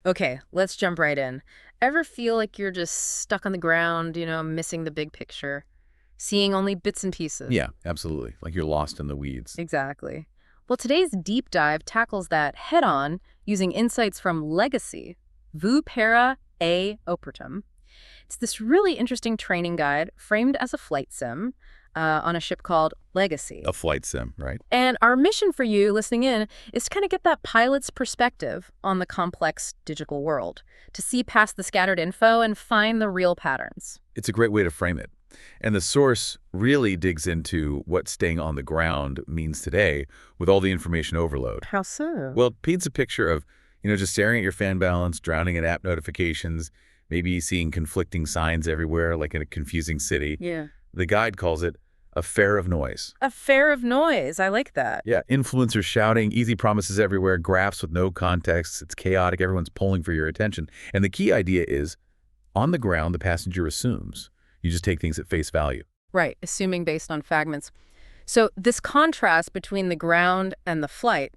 Okay, let's jump right in. Ever feel like you're just stuck on the ground, missing the big picture, seeing only bits and pieces? Yeah, absolutely. Like you're lost in the weeds. Exactly. Well, today's deep dive tackles that head on using insights from Legacy, Vu Para A Opertum. It's this really interesting training guide framed as a flight sim on a ship called Legacy. A flight sim, right? And our mission for you listening in is to kind of get that pilot's perspective on the complex digital world, to see past the scattered info and find the real patterns. It's a great way to frame it. And the source really digs into what staying on the ground means today with all the information overload. How so? Well, it paints a picture of, just staring at your fan balance, drowning in app notifications, maybe seeing conflicting signs everywhere, like in a confusing city. Yeah. The guide calls it a fair of noise. A fair of noise. I like that. Yeah, influencers shouting, easy promises everywhere, graphs with no context. It's chaotic. Everyone's pulling for your attention. And the key idea is, on the ground, the passenger assumes. You just take things at face value. Right, assuming based on fragments. So this contrast between the ground and the flight,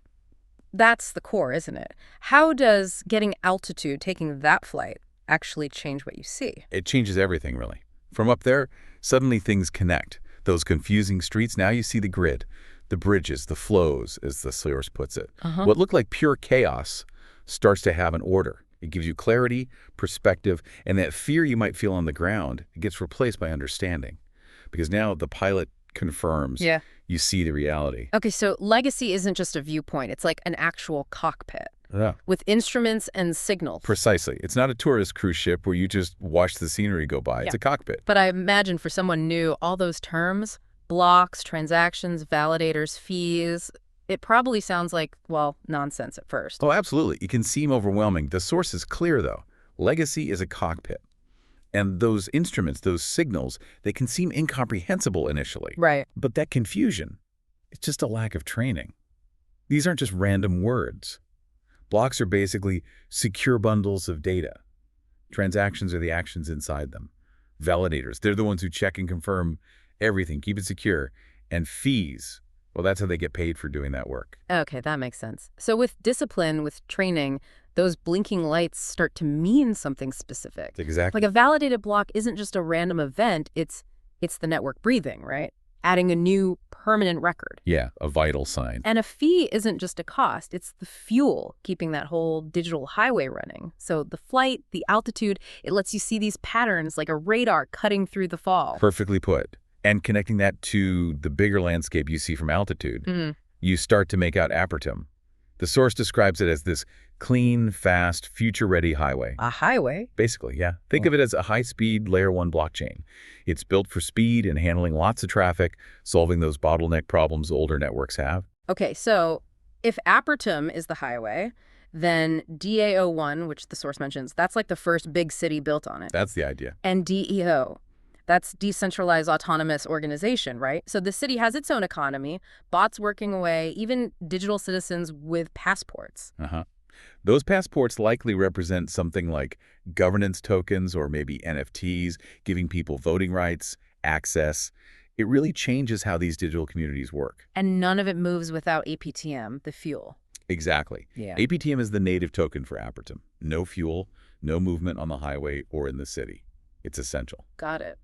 that's the core, isn't it? How does getting altitude, taking that flight, actually change what you see? It changes everything, really. From up there, suddenly things connect. Those confusing streets, now you see the grid, the bridges, the flows, as the source puts it. What looked like pure chaos starts to have an order. It gives you clarity, perspective, and that fear you might feel on the ground, it gets replaced by understanding. Because now the pilot confirms you see the reality. Okay, so Legacy isn't just a viewpoint. It's like an actual cockpit Yeah. with instruments and signals. Precisely. It's not a tourist cruise ship where you just watch the scenery go by. It's a cockpit. But I imagine for someone new, all those terms, blocks, transactions, validators, fees, it probably sounds like, well, nonsense at first. Oh, absolutely. It can seem overwhelming. The source is clear, though. Legacy is a cockpit. And those instruments, those signals, they can seem incomprehensible initially. Right. But that confusion, it's just a lack of training. These aren't just random words. Blocks are basically secure bundles of data. Transactions are the actions inside them. Validators, they're the ones who check and confirm everything, keep it secure. And fees, well, that's how they get paid for doing that work. Okay, that makes sense. So with discipline, with training, those blinking lights start to mean something specific. Exactly. Like a validated block isn't just a random event, it's the network breathing, right? Adding a new permanent record. Yeah, a vital sign. And a fee isn't just a cost, it's the fuel keeping that whole digital highway running. So the flight, the altitude, it lets you see these patterns like a radar cutting through the fall. Perfectly put. And connecting that to the bigger landscape you see from altitude, you start to make out Apertum. The source describes it as this clean, fast, future-ready highway. A highway? Basically, yeah. Think of it as a high-speed Layer 1 blockchain. It's built for speed and handling lots of traffic, solving those bottleneck problems older networks have. Okay, so if Apertum is the highway, then DAO1, which the source mentions, that's like the first big city built on it. That's the idea. And DEO, that's decentralized autonomous organization, right? So the city has its own economy, bots working away, even digital citizens with passports. Those passports likely represent something like governance tokens or maybe NFTs, giving people voting rights, access. It really changes how these digital communities work. And none of it moves without APTM, the fuel. Exactly. Yeah. APTM is the native token for Apertum. No fuel, no movement on the highway or in the city. It's essential. Got it.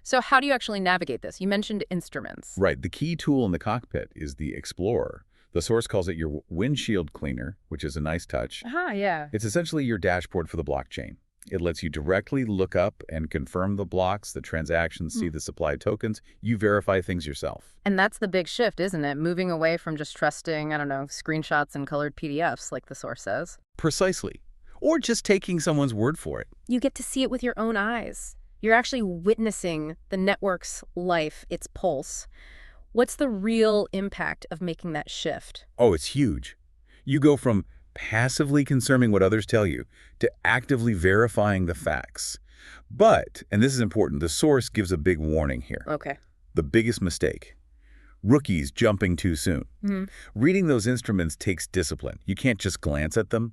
So how do you actually navigate this? You mentioned instruments. Right. The key tool in the cockpit is the Explorer. The source calls it your windshield cleaner, which is a nice touch. Yeah. It's essentially your dashboard for the blockchain. It lets you directly look up and confirm the blocks, the transactions, see the supplied tokens. You verify things yourself. And that's the big shift, isn't it? Moving away from just trusting, screenshots and colored PDFs, like the source says. Precisely. Or just taking someone's word for it. You get to see it with your own eyes. You're actually witnessing the network's life, its pulse. What's the real impact of making that shift? Oh, it's huge. You go from passively consuming what others tell you to actively verifying the facts. But, and this is important, the source gives a big warning here. Okay. The biggest mistake. Rookies jumping too soon. Reading those instruments takes discipline. You can't just glance at them.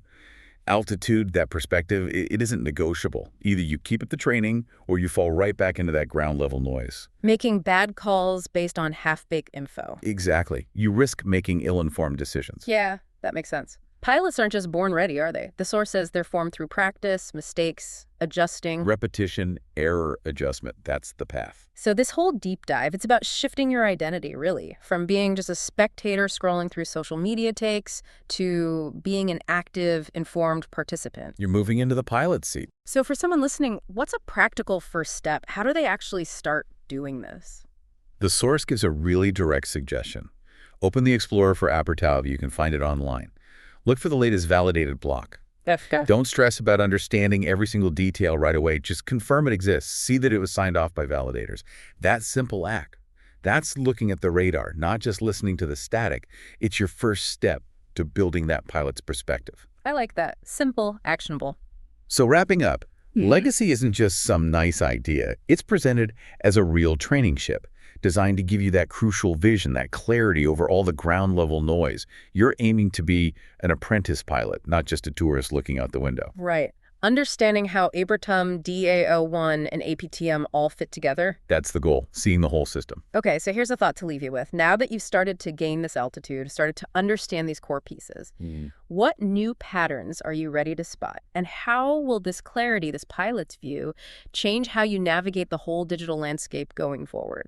Altitude, that perspective, it isn't negotiable. Either you keep up the training or you fall right back into that ground level noise. Making bad calls based on half-baked info. Exactly. You risk making ill-informed decisions. Yeah, that makes sense. Pilots aren't just born ready, are they? The source says they're formed through practice, mistakes, adjusting. Repetition, error, adjustment. That's the path. So this whole deep dive, it's about shifting your identity, really, from being just a spectator scrolling through social media takes to being an active, informed participant. You're moving into the pilot's seat. So for someone listening, what's a practical first step? How do they actually start doing this? The source gives a really direct suggestion. Open the Explorer for Apertum. You can find it online. Look for the latest validated block. Okay. Don't stress about understanding every single detail right away. Just confirm it exists. See that it was signed off by validators. That simple act. That's looking at the radar, not just listening to the static. It's your first step to building that pilot's perspective. I like that. Simple, actionable. So wrapping up, Legacy isn't just some nice idea. It's presented as a real training ship, designed to give you that crucial vision, that clarity over all the ground-level noise. You're aiming to be an apprentice pilot, not just a tourist looking out the window. Right. Understanding how Apertum, DA01, and APTM all fit together. That's the goal, seeing the whole system. Okay, so here's a thought to leave you with. Now that you've started to gain this altitude, started to understand these core pieces, what new patterns are you ready to spot? And how will this clarity, this pilot's view, change how you navigate the whole digital landscape going forward?